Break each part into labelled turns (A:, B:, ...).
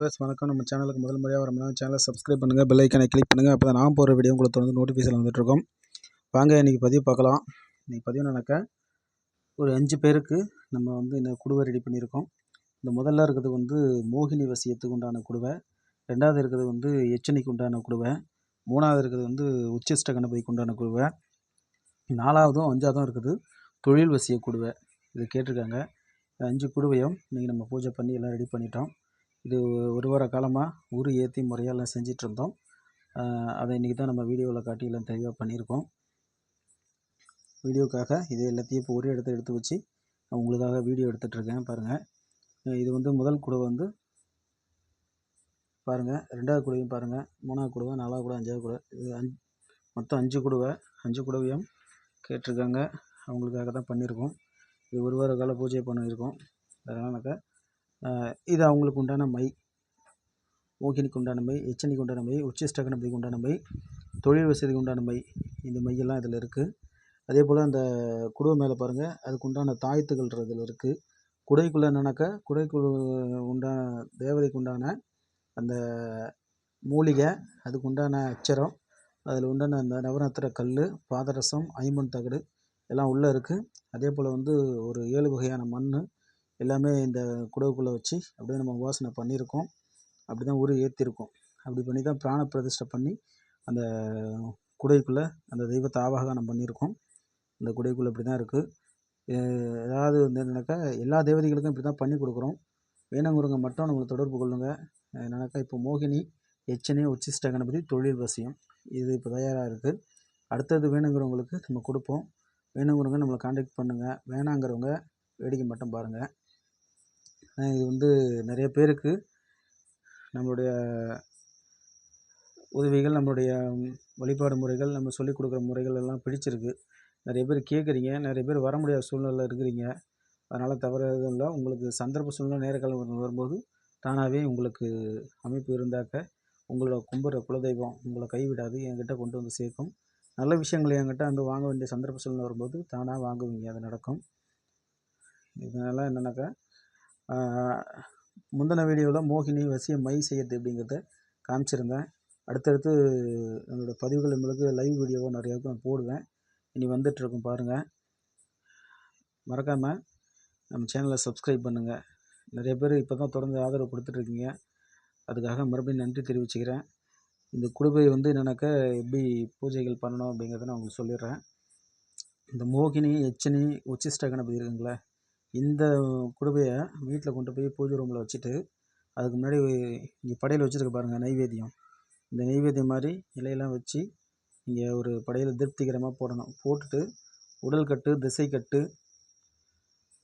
A: வணக்கம். நம்ம சேனலுக்கு முதல் முறையாக வரணும்னா சேனலை சப்ஸ்கிரைப் பண்ணுங்கள், பெல் ஐக்கனை கிளிக் பண்ணுங்கள். அப்போ தான் நான் போகிற வீடியோ உங்களுக்கு வந்து நோட்டிஃபிகேஷன் வந்துட்டுருக்கோம். வாங்க இன்றைக்கி பதிவு பார்க்கலாம். இன்றைக்கி பதிவு என்னன்னாக்கா, ஒரு 5 பேருக்கு நம்ம வந்து இந்த குடுவை ரெடி பண்ணியிருக்கோம். இந்த முதல்ல இருக்கிறது வந்து மோகினி வசியத்துக்கு உண்டான குடுவை, 2வது இருக்கிறது வந்து எச்சனிக்கு உண்டான குடுவை, 3வது இருக்கிறது வந்து உச்சிஷ்ட கணபதிக்கு உண்டான குடுவை, 4வதும் 5வதும் இருக்குது தொழில் வசிய குடுவை. இது கேட்டிருக்காங்க. 5 குடுவையும் இன்றைக்கி நம்ம பூஜை பண்ணி எல்லாம் ரெடி பண்ணிட்டோம். இது ஒரு வார காலமாக ஊர் ஏற்றி முறையெல்லாம் செஞ்சிட்ருந்தோம். அதை இன்றைக்கி தான் நம்ம வீடியோவில் காட்டி எல்லாம் தெளிவாக பண்ணியிருக்கோம். வீடியோக்காக இது எல்லாத்தையும் இப்போ ஒரே இடத்த எடுத்து வச்சு நான் உங்களுக்காக வீடியோ எடுத்துகிட்ருக்கேன். பாருங்கள், இது வந்து முதல் குடுவை வந்து பாருங்கள், 2வது குடுவையும் பாருங்கள், 3வது குடுவை, 4வது குடுவை, 5வது குடுவை, இது மொத்தம் 5 குடுவை. 5 குடுவையும் கேட்டிருக்காங்க, அவங்களுக்காக தான் பண்ணியிருக்கோம். இது ஒரு வார கால பூஜை பண்ணியிருக்கோம். அதனாலனாக்கா இது அவங்களுக்கு உண்டான மை, மோகினிக்கு உண்டான மை, எச்சனிக்கு உண்டான மை, உச்சிஷ்ட கணபதிக்கு உண்டான மை, தொழில் வசதிக்கு உண்டான மை. இந்த மையெல்லாம் இதில் இருக்குது. அதே போல் அந்த குடுவை மேலே பாருங்கள், அதுக்கு உண்டான தாயத்துகள் இதில் இருக்குது. குடைக்குள்ளே என்னன்னாக்கா, குடைக்குழு உண்டான தேவதைக்கு உண்டான அந்த மூலிகை, அதுக்கு உண்டான அச்சரம், அதில் உண்டான அந்த நவரத்தின கல், பாதரசம், ஐம்பொன் தகடு எல்லாம் உள்ளே இருக்குது. அதே போல் வந்து ஒரு 7 வகையான மண் எல்லாமே இந்த குடவுக்குள்ளே வச்சு அப்படியே நம்ம உபாசனை பண்ணியிருக்கோம். அப்படி தான் ஊர் ஏற்றிருக்கோம். அப்படி பண்ணி தான் பிராண பிரதிஷ்டை பண்ணி அந்த குடைக்குள்ளே அந்த தெய்வத்தை ஆவாகனம் பண்ணியிருக்கோம். இந்த குடைக்குள்ளே இப்படி தான் இருக்குது. ஏதாவது வந்து என்னென்னாக்கா, எல்லா தேவதைகளுக்கும் இப்படி தான் பண்ணி கொடுக்குறோம். வேணுங்கிறவங்க மட்டும் நம்மளை தொடர்பு கொள்ளுங்கள். என்னென்னாக்கா, இப்போ மோகினி, எச்சனி, உச்சிஷ்ட கணபதி, தொழில் வசியம் இது இப்போ தயாராக இருக்குது. அடுத்தது வேணுங்கிறவங்களுக்கு நம்ம கொடுப்போம். வேணுங்கிறவங்க நம்மளை காண்டாக்ட் பண்ணுங்கள். வேணாங்கிறவங்க வேடிக்கை மட்டும் பாருங்கள். இது வந்து நிறைய பேருக்கு நம்மளுடைய உதவிகள், நம்மளுடைய வழிபாடு முறைகள், நம்ம சொல்லிக் கொடுக்குற முறைகள் எல்லாம் பிடிச்சிருக்கு. நிறைய பேர் கேட்குறீங்க, நிறைய பேர் வர முடியாத சூழ்நிலை இருக்கிறீங்க. அதனால் தவறு எதுவும் இல்லை. உங்களுக்கு சந்தர்ப்ப சூழ்நிலை நேரக்காலம் வரும்போது தானாகவே உங்களுக்கு அமைப்பு இருந்தாக்க, உங்களோட கும்பிட்ற குலதெய்வம் உங்களை கைவிடாது, என்கிட்ட கொண்டு வந்து சேர்க்கும். நல்ல விஷயங்கள் என்கிட்ட வந்து வாங்க வேண்டிய சந்தர்ப்ப சூழ்நிலை வரும்போது தானாக வாங்குவீங்க, அது நடக்கும். இதனால் என்னென்னாக்கா, முந்தின வீடியோவில் மோகினி வசியம் மை செய்யறது எப்படிங்கிறத காமிச்சிருந்தேன். அடுத்தடுத்து என்னோடய பதிவுகள் உங்களுக்கு லைவ் வீடியோவாக நிறையாவுக்கு நான் போடுவேன். இனி வந்துட்டுருக்கும் பாருங்கள். மறக்காமல் நம்ம சேனலை சப்ஸ்கிரைப் பண்ணுங்கள். நிறைய பேர் இப்போ தான் தொடர்ந்து ஆதரவு கொடுத்துட்ருக்கீங்க. அதுக்காக மறுபடியும் நன்றி தெரிவிச்சுக்கிறேன். இந்த குடுவை வந்து என்னென்னாக்கா, எப்படி பூஜைகள் பண்ணணும் அப்படிங்கிறத நான் உங்களுக்கு சொல்லிடுறேன். இந்த மோகினி, எச்சனி, உச்சிஷ்ட கணபதி இருக்குங்களே, இந்த குடுவையை வீட்டில் கொண்டு போய் பூஜை ரூமில் வச்சுட்டு, அதுக்கு முன்னாடி இங்கே படையல் வச்சுருக்க பாருங்கள், நைவேத்தியம். இந்த நைவேத்தியம் மாதிரி இலையெல்லாம் வச்சு இங்கே ஒரு படையல் திருப்திகரமாக போடணும். போட்டுட்டு உடல் கட்டு, திசை கட்டு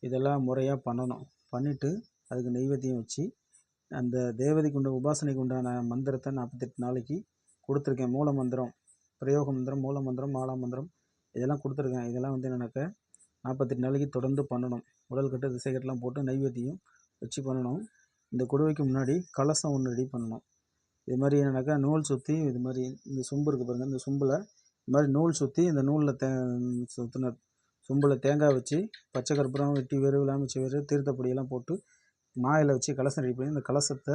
A: இதெல்லாம் முறையாக பண்ணணும். பண்ணிவிட்டு அதுக்கு நைவேத்தியம் வச்சு அந்த தேவதைக்கு உண்டான உபாசனைக்கு உண்டான மந்திரத்தை 48 நாளைக்கு கொடுத்துருக்கேன். மூல மந்திரம், பிரயோக மந்திரம், மூல மந்திரம், மாலா மந்திரம் இதெல்லாம் கொடுத்துருக்கேன். இதெல்லாம் வந்து என்னென்னாக்கா 48 நாளைக்கு தொடர்ந்து பண்ணணும். உடல் கட்டு, திசை கட்டுலாம் போட்டு நைவேத்தியம் வச்சு பண்ணணும். இந்த குடுவைக்கு முன்னாடி கலசம் ஒன்று ரெடி பண்ணணும். இது மாதிரி என்னென்னாக்கா, நூல் சுற்றி இது மாதிரி இந்த சொம்பு இருக்குது பாருங்கள், இந்த சொம்பில் இது மாதிரி நூல் சுற்றி இந்த நூலில் சுற்றின சொம்பில் தேங்காய் வச்சு, பச்சை கற்பூரம், வெட்டி வேறு, விளாமிச்சி வேறு, தீர்த்தப்பொடியெல்லாம் போட்டு மாயில் வச்சு கலசம் ரெடி பண்ணி இந்த கலசத்தை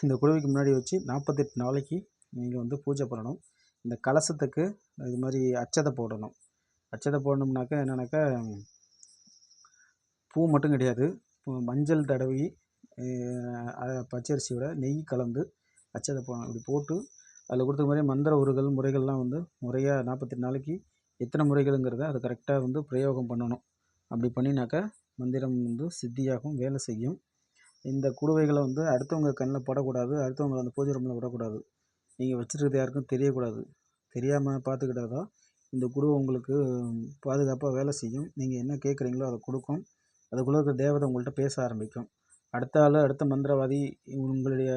A: இந்த குடுவைக்கு முன்னாடி வச்சு 48 நாளைக்கு நீங்கள் வந்து பூஜை பண்ணணும். இந்த கலசத்துக்கு இது மாதிரி அச்சதை போடணும். அச்சதை போடணும்னாக்கா என்னென்னாக்கா, பூ மட்டும் கிடையாது, மஞ்சள் தடவி பச்சரிசியோட நெய் கலந்து அச்சதை போடணும். இப்படி போட்டு அதில் கொடுத்த மாதிரி மந்திர உருகள் முறைகள்லாம் வந்து முறையாக 48 நாளைக்கு எத்தனை முறைகளுங்கிறத அதை கரெக்டாக வந்து பிரயோகம் பண்ணணும். அப்படி பண்ணினாக்கா மந்திரம் வந்து சித்தியாகும், வேலை செய்யும். இந்த குடுவைகளை வந்து அடுத்தவங்க கண்ணில் படக்கூடாது, அடுத்தவங்களை அந்த பூஜை ரூமில் விடக்கூடாது. நீங்கள் வச்சுருக்கிறது யாருக்கும் தெரியக்கூடாது. தெரியாமல் பார்த்துக்கிட்டாதான் இந்த குடுவை உங்களுக்கு பாதுகாப்பாக வேலை செய்யும். நீங்கள் என்ன கேட்குறீங்களோ அதை கொடுக்கும். அதுக்குள்ளே இருக்கிற தேவதை உங்கள்கிட்ட பேச ஆரம்பிக்கும். அடுத்த ஆள், அடுத்த மந்திரவாதி, உங்களுடைய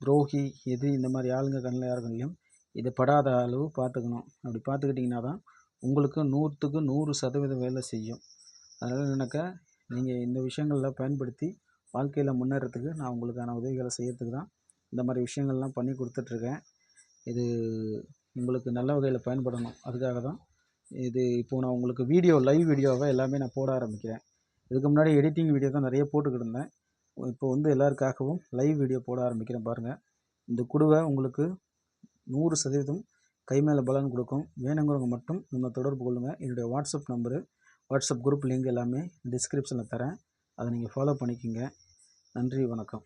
A: துரோகி, எதிரி இந்த மாதிரி ஆளுங்க கண்ணில் யார் கண்ணிலையும் இது படாத அளவு பார்த்துக்கணும். அப்படி பார்த்துக்கிட்டிங்கன்னா தான் உங்களுக்கு 100க்கு 100% வேலை செய்யும். அதனால் என்னென்னாக்கா, நீங்கள் இந்த விஷயங்கள்லாம் பயன்படுத்தி வாழ்க்கையில் முன்னேறத்துக்கு நான் உங்களுக்கான உதவிகளை செய்யறதுக்கு தான் இந்த மாதிரி விஷயங்கள்லாம் பண்ணி கொடுத்துட்ருக்கேன். இது உங்களுக்கு நல்ல வகையில் பயன்படணும். அதுக்காக தான் இது இப்போது நான் உங்களுக்கு லைவ் வீடியோவை எல்லாமே நான் போட ஆரம்பிக்கிறேன். இதுக்கு முன்னாடி எடிட்டிங் வீடியோ தான் நிறைய போட்டுக்கிட்டு இருந்தேன். இப்போ வந்து எல்லாருக்காகவும் லைவ் வீடியோ போட ஆரம்பிக்கிறேன் பாருங்கள். இந்த குடுவை உங்களுக்கு 100% கை மேலே பலன் கொடுக்கும். வேணுங்கிறவங்க மட்டும் நம்ம தொடர்பு கொள்ளுங்கள். என்னுடைய WhatsApp number, WhatsApp group link எல்லாமே டிஸ்கிரிப்ஷனில் தரேன். அதை நீங்கள் ஃபாலோ பண்ணிக்கோங்க. நன்றி, வணக்கம்.